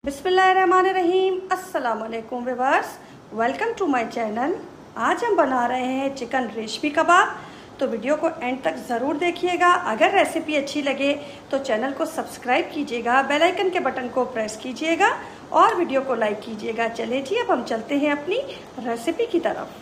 बिस्मिल्लाहिर्रहमानिर्रहीम। अस्सलाम वालेकुम viewers, welcome to my channel. आज हम बना रहे हैं चिकन रेशमी कबाब, तो वीडियो को एंड तक ज़रूर देखिएगा। अगर रेसिपी अच्छी लगे तो चैनल को सब्सक्राइब कीजिएगा, बेल आइकन के बटन को प्रेस कीजिएगा और वीडियो को लाइक कीजिएगा। चलिए जी, अब हम चलते हैं अपनी रेसिपी की तरफ।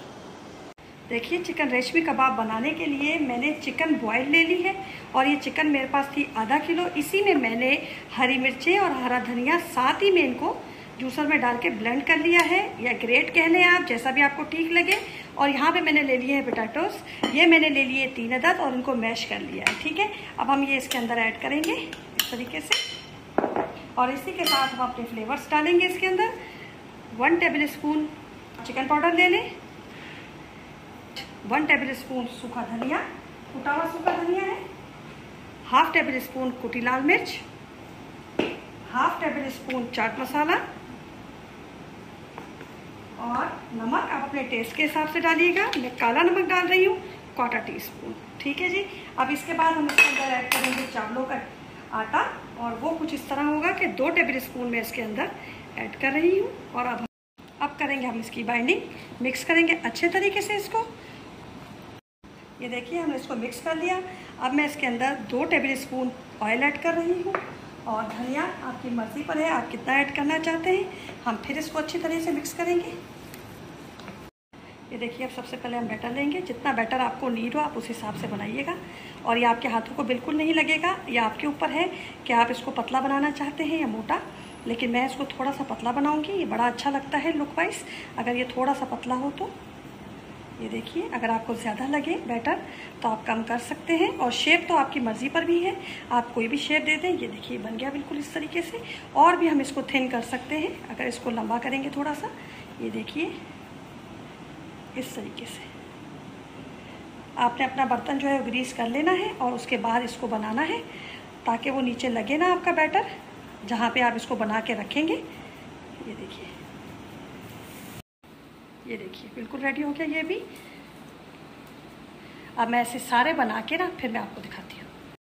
देखिए, चिकन रेशमी कबाब बनाने के लिए मैंने चिकन बॉयल ले ली है और ये चिकन मेरे पास थी आधा किलो। इसी में मैंने हरी मिर्चें और हरा धनिया साथ ही में इनको जूसर में डाल के ब्लेंड कर लिया है, या ग्रेट कह लें आप, जैसा भी आपको ठीक लगे। और यहाँ पे मैंने ले लिए हैं पोटैटोस, ये मैंने ले लिए 3 अदद और उनको मैश कर लिया है। ठीक है, अब हम ये इसके अंदर ऐड करेंगे इस तरीके से, और इसी के साथ हम अपने फ्लेवर्स डालेंगे इसके अंदर। 1 टेबल स्पून चिकन पाउडर ले लें, 1 टेबल स्पून सूखा धनिया, कुटा हुआ सूखा धनिया है, 1/2 टेबल स्पून कुटी लाल मिर्च, 1/2 टेबल स्पून चाट मसाला और नमक आप अपने टेस्ट के हिसाब से डालिएगा। मैं काला नमक डाल रही हूँ, 1/4 टीस्पून। ठीक है जी। अब इसके बाद हम इसके अंदर ऐड करेंगे चावलों का आटा, और वो कुछ इस तरह होगा कि 2 टेबल स्पून मैं इसके अंदर ऐड कर रही हूँ। और अब करेंगे हम इसकी बाइंडिंग, मिक्स करेंगे अच्छे तरीके से इसको। ये देखिए, हमने इसको मिक्स कर लिया। अब मैं इसके अंदर 2 टेबल स्पून ऑयल ऐड कर रही हूँ, और धनिया आपकी मर्ज़ी पर है आप कितना ऐड करना चाहते हैं। हम फिर इसको अच्छी तरह से मिक्स करेंगे। ये देखिए, अब सबसे पहले हम बैटर लेंगे। जितना बैटर आपको नीड हो आप उस हिसाब से बनाइएगा, और ये आपके हाथों को बिल्कुल नहीं लगेगा। ये आपके ऊपर है कि आप इसको पतला बनाना चाहते हैं या मोटा, लेकिन मैं इसको थोड़ा सा पतला बनाऊँगी। ये बड़ा अच्छा लगता है लुक वाइज अगर ये थोड़ा सा पतला हो तो। ये देखिए, अगर आपको ज़्यादा लगे बैटर तो आप कम कर सकते हैं, और शेप तो आपकी मर्ज़ी पर भी है, आप कोई भी शेप दे दें। ये देखिए, बन गया बिल्कुल इस तरीके से। और भी हम इसको थिन कर सकते हैं अगर इसको लंबा करेंगे थोड़ा सा। ये देखिए, इस तरीके से आपने अपना बर्तन जो है ग्रीस कर लेना है, और उसके बाद इसको बनाना है ताकि वो नीचे लगे ना आपका बैटर जहाँ पे आप इसको बना के रखेंगे। ये देखिए बिल्कुल रेडी हो गया ये भी। अब मैं ऐसे सारे बना के ना फिर मैं आपको दिखाती हूँ।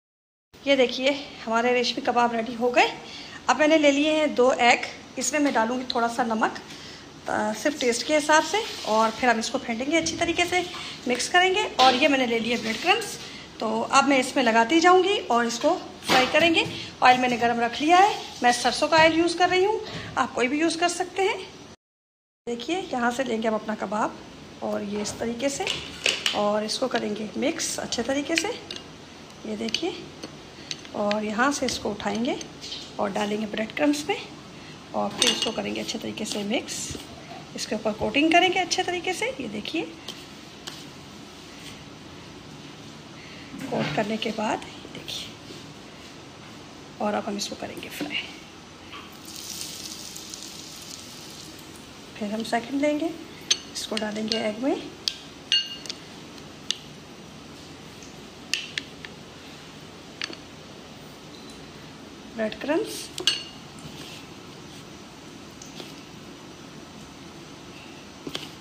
ये देखिए, हमारे रेशमी कबाब रेडी हो गए। अब मैंने ले लिए हैं 2 एग, इसमें मैं डालूँगी थोड़ा सा नमक सिर्फ टेस्ट के हिसाब से, और फिर हम इसको फेंटेंगे अच्छी तरीके से, मिक्स करेंगे। और ये मैंने ले लिए ब्रेड क्रम्स, तो अब मैं इसमें लगाती जाऊँगी और इसको फ्राई करेंगे। ऑयल मैंने गर्म रख लिया है, मैं सरसों का ऑयल यूज़ कर रही हूँ, आप कोई भी यूज़ कर सकते हैं। देखिए, यहाँ से लेंगे हम अपना कबाब, और ये इस तरीके से, और इसको करेंगे मिक्स अच्छे तरीके से। ये देखिए, और यहाँ से इसको उठाएंगे और डालेंगे ब्रेड क्रम्स में, और फिर इसको करेंगे अच्छे तरीके से मिक्स। इसके ऊपर कोटिंग करेंगे अच्छे तरीके से। ये देखिए, कोट करने के बाद ये देखिए, और अब हम इसको करेंगे फ्राई। फिर हम सेकंड लेंगे, इसको डालेंगे एग में, ब्रेड क्रम्स,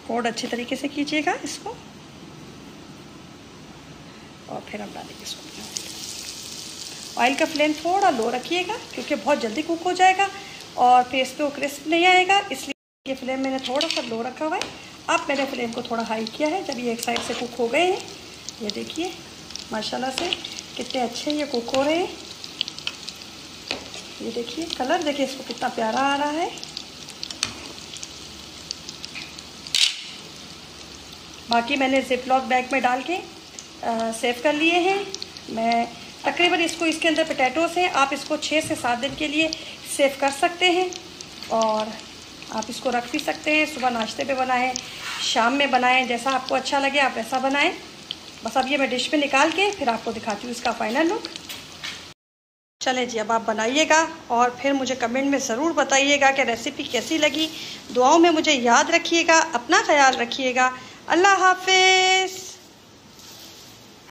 कोट अच्छी तरीके से कीजिएगा इसको, और फिर हम डालेंगे इसको। ऑयल का फ्लेम थोड़ा लो रखिएगा क्योंकि बहुत जल्दी कुक हो जाएगा और फिर इस पर क्रिस्प नहीं आएगा, इसलिए ये फ्लेम मैंने थोड़ा सा लो रखा हुआ है। अब मैंने फ्लेम को थोड़ा हाई किया है जब ये एक साइड से कुक हो गए हैं। ये देखिए, माशाल्लाह से कितने अच्छे ये कुक हो रहे हैं। ये देखिए, कलर देखिए इसको कितना प्यारा आ रहा है। बाकी मैंने जिप-लॉक बैग में डाल के सेव कर लिए हैं। मैं तकरीबन इसको, इसके अंदर पोटैटोस हैं, आप इसको 6 से 7 दिन के लिए सेव कर सकते हैं, और आप इसको रख भी सकते हैं। सुबह नाश्ते पे बनाएं, शाम में बनाएं, जैसा आपको अच्छा लगे आप वैसा बनाएं। बस अब ये मैं डिश में निकाल के फिर आपको दिखाती हूँ इसका फाइनल लुक। चलें जी, अब आप बनाइएगा और फिर मुझे कमेंट में ज़रूर बताइएगा कि रेसिपी कैसी लगी। दुआओं में मुझे याद रखिएगा, अपना ख्याल रखिएगा। अल्लाह हाफिज़।